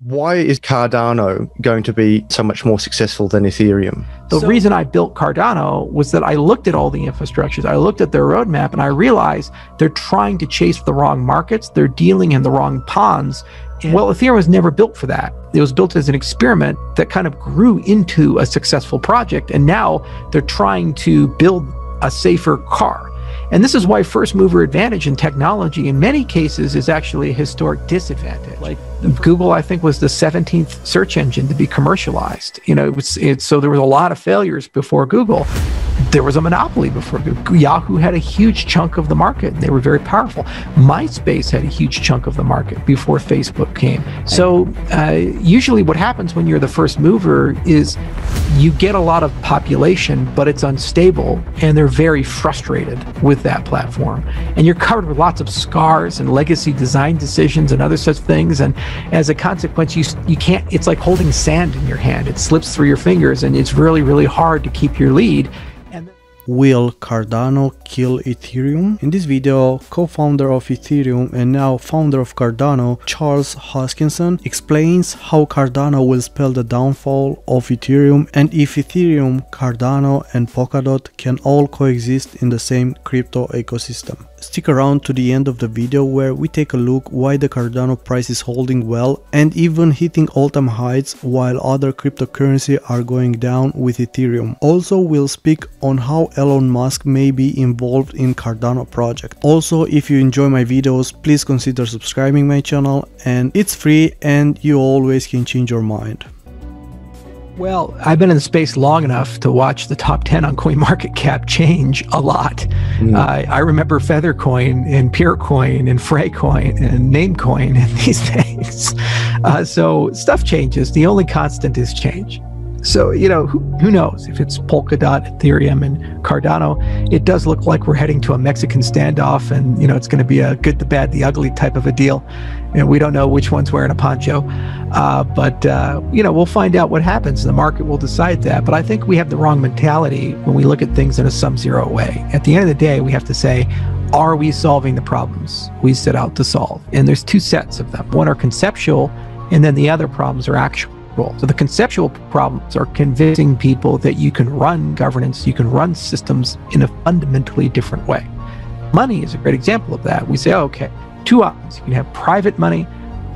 Why is Cardano going to be so much more successful than Ethereum? The reason I built Cardano was that I looked at all the infrastructures, I looked at their roadmap, and I realized they're trying to chase the wrong markets, they're dealing in the wrong ponds. Well, Ethereum was never built for that. It was built as an experiment that kind of grew into a successful project, and now they're trying to build a safer car. And this is why first mover advantage in technology in many cases is actually a historic disadvantage. Like Google, I think, was the 17th search engine to be commercialized. You know, so there was a lot of failures before Google. There was a monopoly before Google. Yahoo had a huge chunk of the market. They were very powerful. MySpace had a huge chunk of the market before Facebook came. So usually what happens when you're the first mover is you get a lot of population, but it's unstable, and they're very frustrated with that platform. And you're covered with lots of scars and legacy design decisions and other such things. And as a consequence, you can't, it's like holding sand in your hand. It slips through your fingers, and it's really, really hard to keep your lead. Will Cardano kill Ethereum? In this video, co-founder of Ethereum and now founder of Cardano, Charles Hoskinson, explains how Cardano will spell the downfall of Ethereum and if Ethereum, Cardano and Polkadot can all coexist in the same crypto ecosystem. Stick around to the end of the video where we take a look why the Cardano price is holding well and even hitting all-time highs while other cryptocurrencies are going down with Ethereum. Also, we'll speak on how Elon Musk may be involved in Cardano project. Also, if you enjoy my videos, please consider subscribing my channel, and it's free and you always can change your mind. Well, I've been in the space long enough to watch the top 10 on CoinMarketCap change a lot. I remember Feathercoin and Purecoin and Freycoin and Namecoin and these things. So stuff changes. The only constant is change. So, you know, who knows if it's Polkadot, Ethereum, and Cardano. It does look like we're heading to a Mexican standoff, and, you know, it's going to be a good, the bad, the ugly type of a deal. And we don't know which one's wearing a poncho. But you know, we'll find out what happens. The market will decide that. But I think we have the wrong mentality when we look at things in a sum-zero way. At the end of the day, we have to say, are we solving the problems we set out to solve? And there's two sets of them. One are conceptual, and then the other problems are actual. So the conceptual problems are convincing people that you can run governance, you can run systems in a fundamentally different way. Money is a great example of that. We say, oh, okay, two options. You can have private money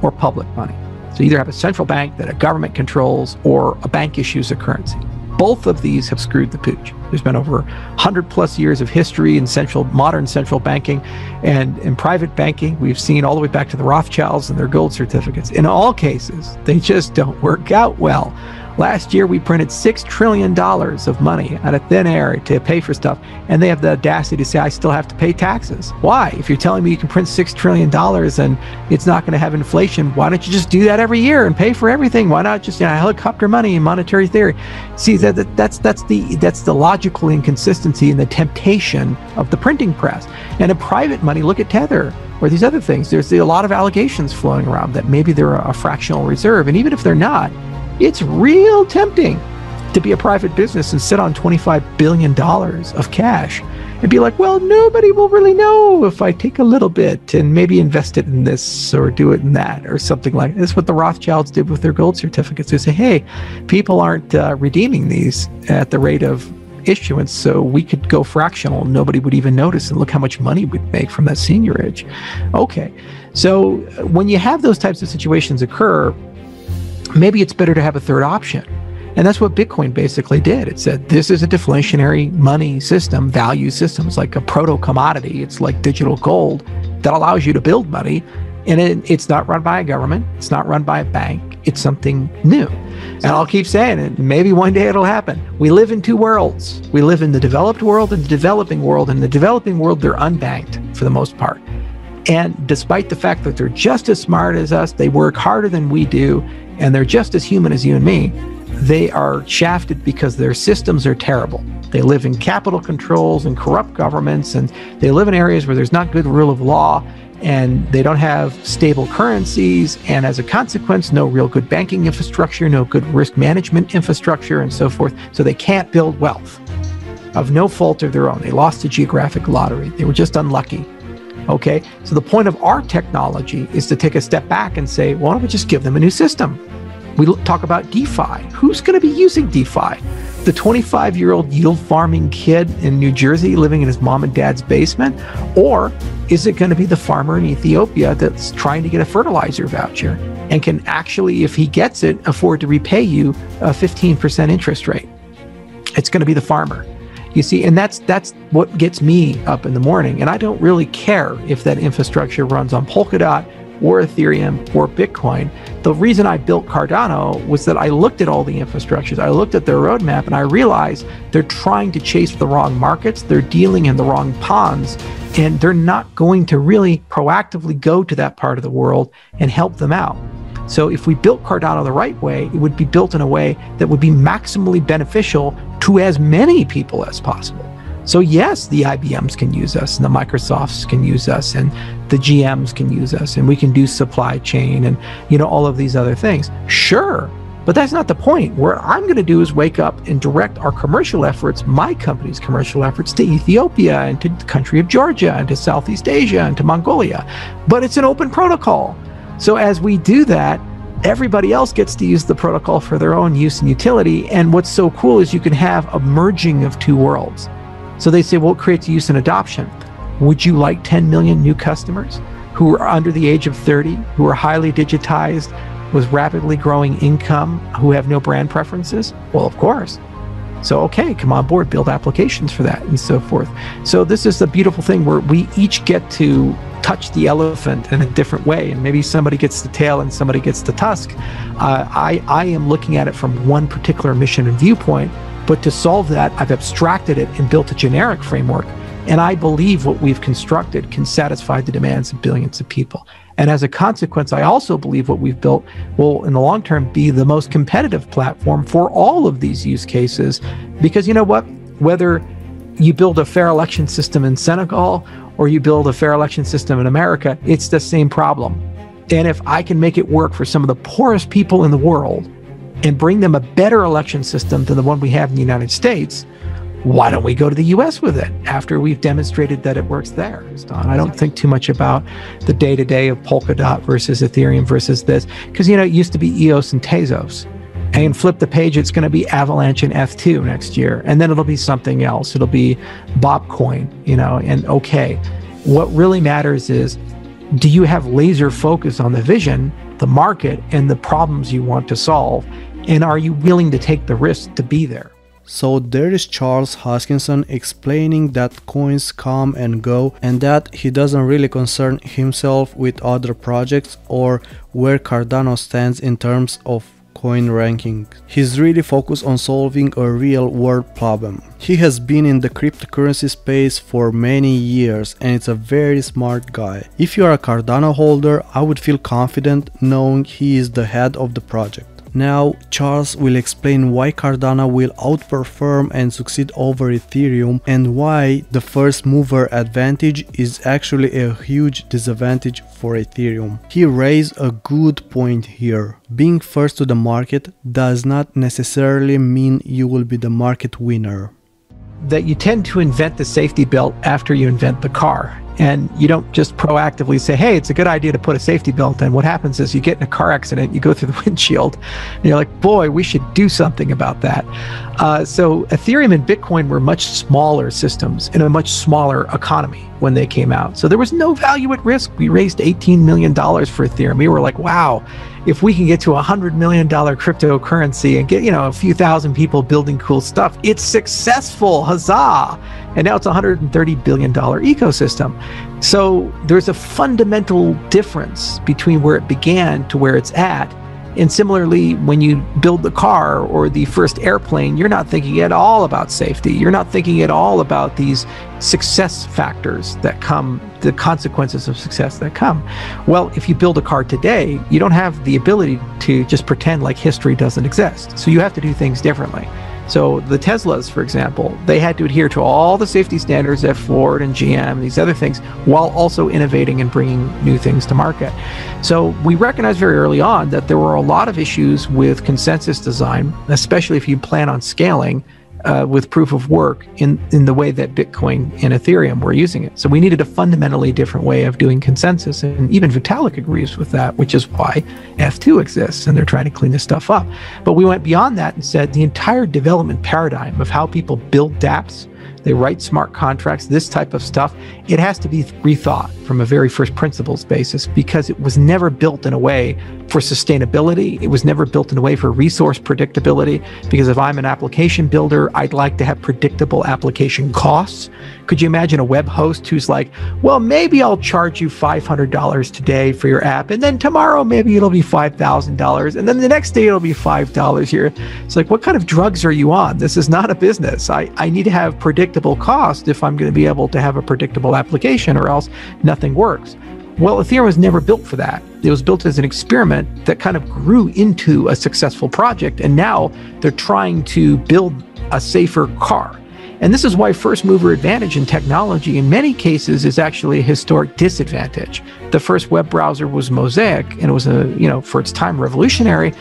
or public money. So either have a central bank that a government controls or a bank issues a currency. Both of these have screwed the pooch. There's been over 100+ years of history in modern central banking, and in private banking, we've seen all the way back to the Rothschilds and their gold certificates. In all cases, they just don't work out well. Last year, we printed $6 trillion of money out of thin air to pay for stuff, and they have the audacity to say, I still have to pay taxes. Why? If you're telling me you can print $6 trillion and it's not going to have inflation, why don't you just do that every year and pay for everything? Why not just, you know, helicopter money in monetary theory? See, that's the logical inconsistency and the temptation of the printing press. And in private money, look at Tether or these other things. There's a lot of allegations flowing around that maybe they're a fractional reserve, and even if they're not, it's real tempting to be a private business and sit on $25 billion of cash and be like, well, nobody will really know if I take a little bit and maybe invest it in this or do it in that or something like that. That's what the Rothschilds did with their gold certificates. They say, hey, people aren't redeeming these at the rate of issuance, so we could go fractional and nobody would even notice, and look how much money we'd make from that seniorage. Okay, so when you have those types of situations occur, maybe it's better to have a third option. And that's what Bitcoin basically did. It said, this is a deflationary money system, value system. It's like a proto-commodity. It's like digital gold that allows you to build money. And it's not run by a government. It's not run by a bank. It's something new. And I'll keep saying it. Maybe one day it'll happen. We live in two worlds. We live in the developed world and the developing world. And in the developing world, they're unbanked for the most part. And despite the fact that they're just as smart as us, they work harder than we do, and they're just as human as you and me, they are shafted because their systems are terrible. They live in capital controls and corrupt governments, and they live in areas where there's not good rule of law, and they don't have stable currencies, and as a consequence, no real good banking infrastructure, no good risk management infrastructure, and so forth. So they can't build wealth of no fault of their own. They lost the geographic lottery. They were just unlucky. Okay, so the point of our technology is to take a step back and say, why don't we just give them a new system? We talk about DeFi. Who's going to be using DeFi? The 25-year-old yield farming kid in New Jersey living in his mom and dad's basement? Or is it going to be the farmer in Ethiopia that's trying to get a fertilizer voucher and can actually, if he gets it, afford to repay you a 15% interest rate? It's going to be the farmer. You see, and that's what gets me up in the morning. And I don't really care if that infrastructure runs on Polkadot or Ethereum or Bitcoin. The reason I built Cardano was that I looked at all the infrastructures, I looked at their roadmap, and I realized they're trying to chase the wrong markets, they're dealing in the wrong ponds, and they're not going to really proactively go to that part of the world and help them out. So if we built Cardano the right way, it would be built in a way that would be maximally beneficial to as many people as possible. So yes, the IBMs can use us, and the Microsofts can use us, and the GMs can use us, and we can do supply chain and, you know, all of these other things. Sure, but that's not the point. What I'm going to do is wake up and direct our commercial efforts, my company's commercial efforts, to Ethiopia and to the country of Georgia and to Southeast Asia and to Mongolia. But it's an open protocol. So as we do that, everybody else gets to use the protocol for their own use and utility. And what's so cool is you can have a merging of two worlds. So they say, well, it creates use and adoption. Would you like 10 million new customers who are under the age of 30, who are highly digitized, with rapidly growing income, who have no brand preferences? Well, of course. So, okay, come on board, build applications for that and so forth. So this is the beautiful thing where we each get to touch the elephant in a different way, and maybe somebody gets the tail and somebody gets the tusk. I am looking at it from one particular mission and viewpoint, but to solve that, I've abstracted it and built a generic framework. And I believe what we've constructed can satisfy the demands of billions of people. And as a consequence, I also believe what we've built will, in the long term, be the most competitive platform for all of these use cases. Because you know what? Whether you build a fair election system in Senegal or you build a fair election system in America, it's the same problem. And if I can make it work for some of the poorest people in the world and bring them a better election system than the one we have in the United States, why don't we go to the US with it after we've demonstrated that it works there? I don't think too much about the day-to-day of Polkadot versus Ethereum versus this, because, you know, it used to be EOS and Tezos. And flip the page, it's going to be Avalanche and F2 next year. And then it'll be something else. It'll be Bobcoin, you know, and okay. What really matters is, do you have laser focus on the vision, the market, and the problems you want to solve? And are you willing to take the risk to be there? So there is Charles Hoskinson explaining that coins come and go and that he doesn't really concern himself with other projects or where Cardano stands in terms of coin ranking. He's really focused on solving a real world problem. He has been in the cryptocurrency space for many years and it's a very smart guy. If you are a Cardano holder, I would feel confident knowing he is the head of the project. Now, Charles will explain why Cardano will outperform and succeed over Ethereum and why the first mover advantage is actually a huge disadvantage for Ethereum. He raised a good point here. Being first to the market does not necessarily mean you will be the market winner. That you tend to invent the safety belt after you invent the car. And you don't just proactively say, hey, it's a good idea to put a safety belt in. What happens is you get in a car accident, you go through the windshield, and you're like, boy, we should do something about that. So Ethereum and Bitcoin were much smaller systems in a much smaller economy when they came out. So there was no value at risk. We raised $18 million for Ethereum. We were like, wow, if we can get to $100 million cryptocurrency and get, you know, a few thousand people building cool stuff, it's successful, huzzah. And now it's a $130 billion ecosystem. So there's a fundamental difference between where it began to where it's at. And similarly, when you build the car or the first airplane, you're not thinking at all about safety. You're not thinking at all about these success factors that come, the consequences of success that come. Well, if you build a car today, you don't have the ability to just pretend like history doesn't exist. So you have to do things differently. So the Teslas, for example, they had to adhere to all the safety standards at Ford and GM and these other things, while also innovating and bringing new things to market. So we recognized very early on that there were a lot of issues with consensus design, especially if you plan on scaling, with proof of work in the way that Bitcoin and Ethereum were using it. So we needed a fundamentally different way of doing consensus. And even Vitalik agrees with that, which is why F2 exists, and they're trying to clean this stuff up. But we went beyond that and said the entire development paradigm of how people build dApps, they write smart contracts, this type of stuff, it has to be rethought from a very first principles basis, because it was never built in a way for sustainability. It was never built in a way for resource predictability, because if I'm an application builder, I'd like to have predictable application costs. Could you imagine a web host who's like, well, maybe I'll charge you $500 today for your app, and then tomorrow maybe it'll be $5,000, and then the next day it'll be $5 here. It's like, what kind of drugs are you on? This is not a business. I need to have predictable cost if I'm going to be able to have a predictable application, or else nothing works. Well, Ethereum was never built for that. It was built as an experiment that kind of grew into a successful project, and now they're trying to build a safer car. And this is why first mover advantage in technology in many cases is actually a historic disadvantage. The first web browser was Mosaic, and it was for its time revolutionary,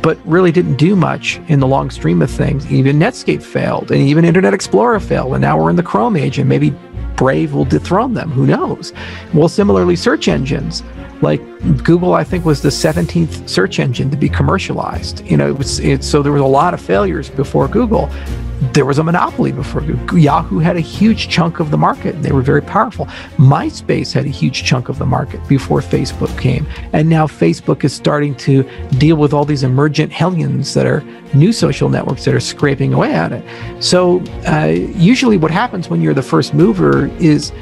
but really didn't do much in the long stream of things. Even Netscape failed, and even Internet Explorer failed, and now we're in the Chrome age, and maybe Brave will dethrone them, who knows? Well, similarly, search engines, like Google, I think, was the 17th search engine to be commercialized. So there was a lot of failures before Google. There was a monopoly before Google. Yahoo had a huge chunk of the market, and they were very powerful. MySpace had a huge chunk of the market before Facebook came. And now Facebook is starting to deal with all these emergent hellions that are new social networks that are scraping away at it. So usually what happens when you're the first mover is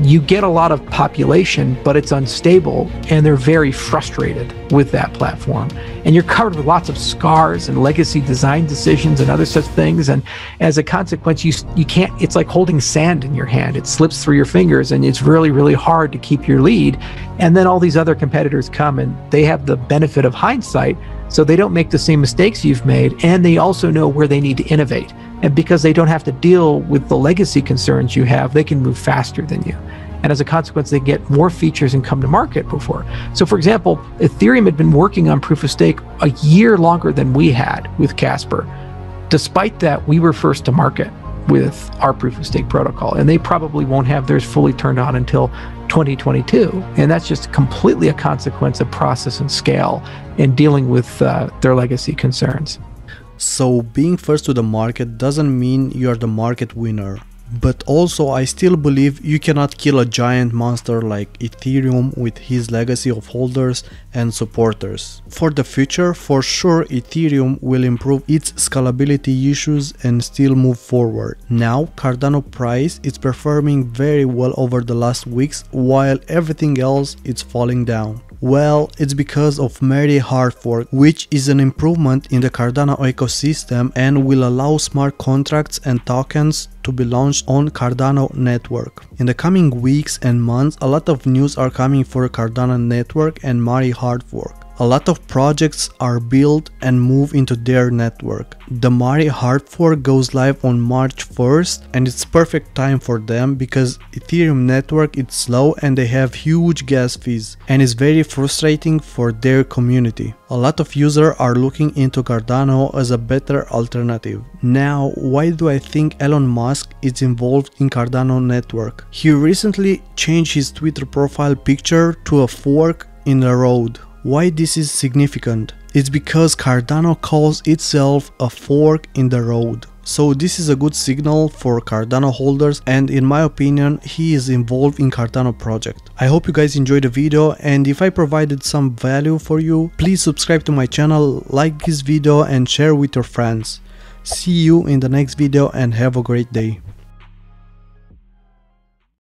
you get a lot of population, but it's unstable, and they're very frustrated with that platform. And you're covered with lots of scars and legacy design decisions and other such things. And as a consequence, you can't, it's like holding sand in your hand. It slips through your fingers, and it's really, really hard to keep your lead. And then all these other competitors come, and they have the benefit of hindsight, so they don't make the same mistakes you've made, and they also know where they need to innovate. And because they don't have to deal with the legacy concerns you have, they can move faster than you. And as a consequence, they get more features and come to market before. So for example, Ethereum had been working on proof of stake a year longer than we had with Casper. Despite that, we were first to market with our proof of stake protocol, and they probably won't have theirs fully turned on until 2022. And that's just completely a consequence of process and scale in dealing with their legacy concerns. So being first to the market doesn't mean you're the market winner. But also, I still believe you cannot kill a giant monster like Ethereum with his legacy of holders and supporters. For the future, for sure, Ethereum will improve its scalability issues and still move forward. Now, Cardano price is performing very well over the last weeks, while everything else is falling down. Well, it's because of Mary Hard Fork, which is an improvement in the Cardano ecosystem and will allow smart contracts and tokens to be launched on Cardano network. In the coming weeks and months, a lot of news are coming for Cardano network and Mary Hard Fork. A lot of projects are built and move into their network. The Mary Hard Fork goes live on March 1st, and it's perfect time for them because Ethereum network is slow and they have huge gas fees, and it's very frustrating for their community. A lot of users are looking into Cardano as a better alternative. Now, why do I think Elon Musk is involved in Cardano network? He recently changed his Twitter profile picture to a fork in the road. Why this is significant? It's because Cardano calls itself a fork in the road. So this is a good signal for Cardano holders, and in my opinion, he is involved in Cardano project. I hope you guys enjoyed the video, and if I provided some value for you, please subscribe to my channel, like this video and share with your friends. See you in the next video and have a great day.